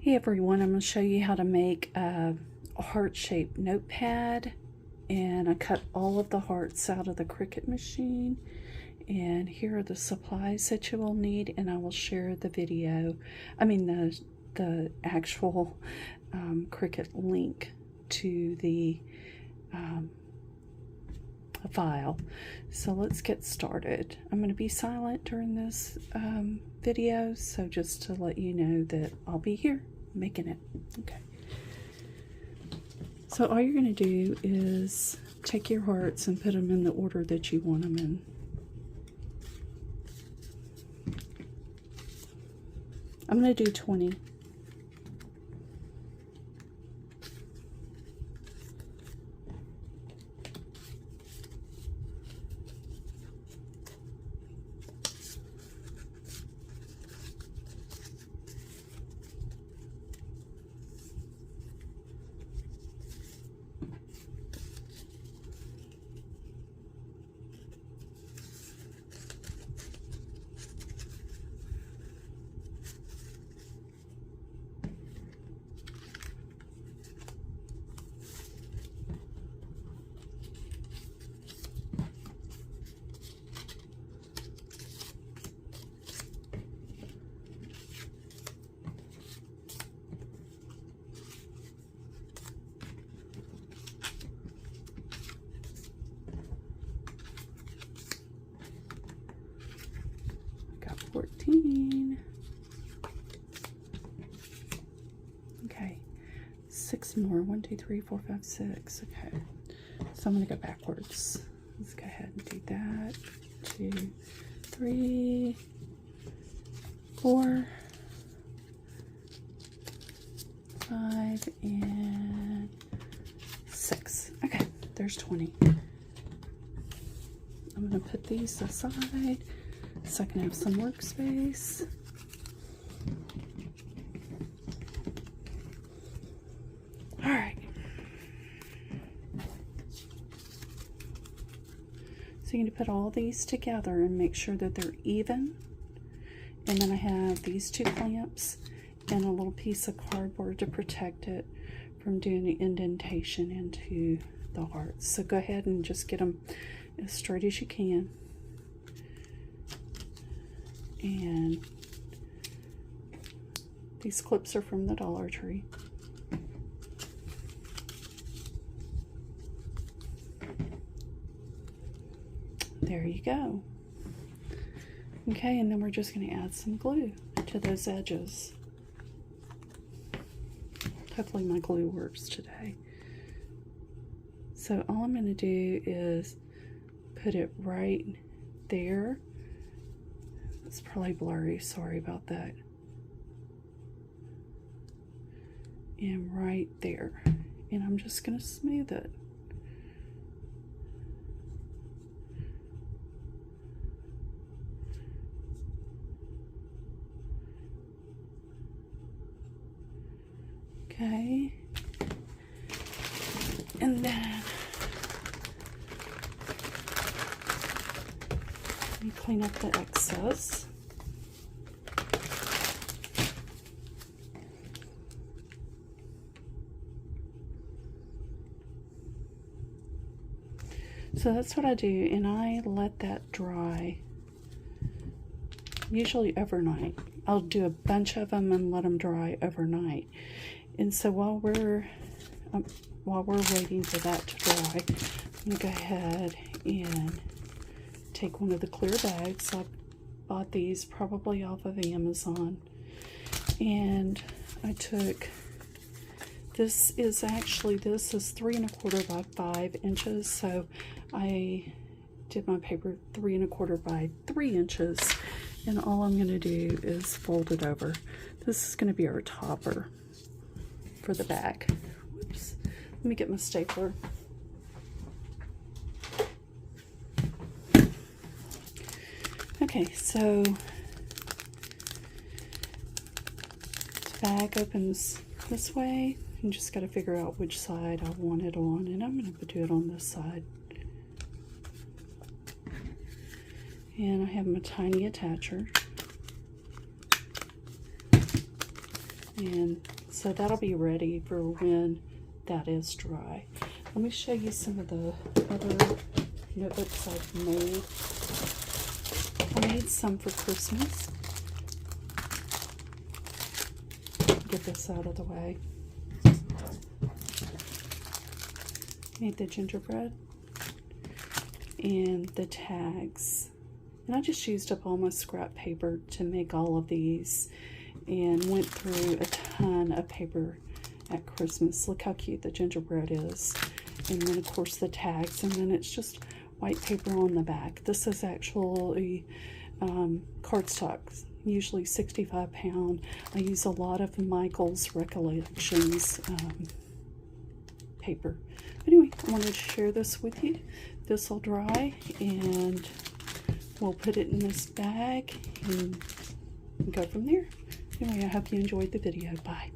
Hey everyone, I'm going to show you how to make a heart-shaped notepad, and I cut all of the hearts out of the Cricut machine, and here are the supplies that you will need, and I will share the video, the actual Cricut link to the file. So let's get started. I'm going to be silent during this video, so just to let you know that I'll be here making it. Okay. So all you're going to do is take your hearts and put them in the order that you want them in. I'm going to do 20. Got 14. Okay, 6 more. 1, 2, 3, 4, 5, 6. Okay, so I'm going to go backwards. Let's go ahead and do that. 2, 3, 4, 5, and 6. Okay, there's 20. I'm going to put these aside so I can have some workspace. All right. So you're going to put all these together and make sure that they're even. And then I have these 2 clamps and a little piece of cardboard to protect it from doing the indentation into the hearts. So go ahead and just get them as straight as you can. And these clips are from the Dollar Tree. There you go. Okay, and then we're just going to add some glue to those edges. Hopefully my glue works today. So all I'm going to do is put it right there. It's probably blurry, sorry about that. And right there. And I'm just going to smooth it. Okay. And then let me clean up the excess. So that's what I do, and I let that dry, usually overnight. I'll do a bunch of them and let them dry overnight. And so while we're waiting for that to dry, I'm going to go ahead and take one of the clear bags. I bought these probably off of Amazon, and I took, this is 3 1/4 by 5 inches, so I did my paper 3 1/4 by 3 inches, and all I'm going to do is fold it over. This is going to be our topper for the back. Whoops. Let me get my stapler. Okay, so the bag opens this way. You just got to figure out which side I want it on, and I'm going to do it on this side. And I have my tiny attacher. And so that'll be ready for when that is dry. Let me show you some of the other notebooks I've made. I made some for Christmas. Get this out of the way. Made the gingerbread and the tags. And I just used up all my scrap paper to make all of these, and went through a ton of paper at Christmas. Look how cute the gingerbread is. And then of course the tags, and then it's just white paper on the back. This is actually cardstock, usually 65 pound. I use a lot of Michael's Recollections paper. Anyway, I wanted to share this with you. This will dry, and we'll put it in this bag and go from there. Anyway, I hope you enjoyed the video. Bye.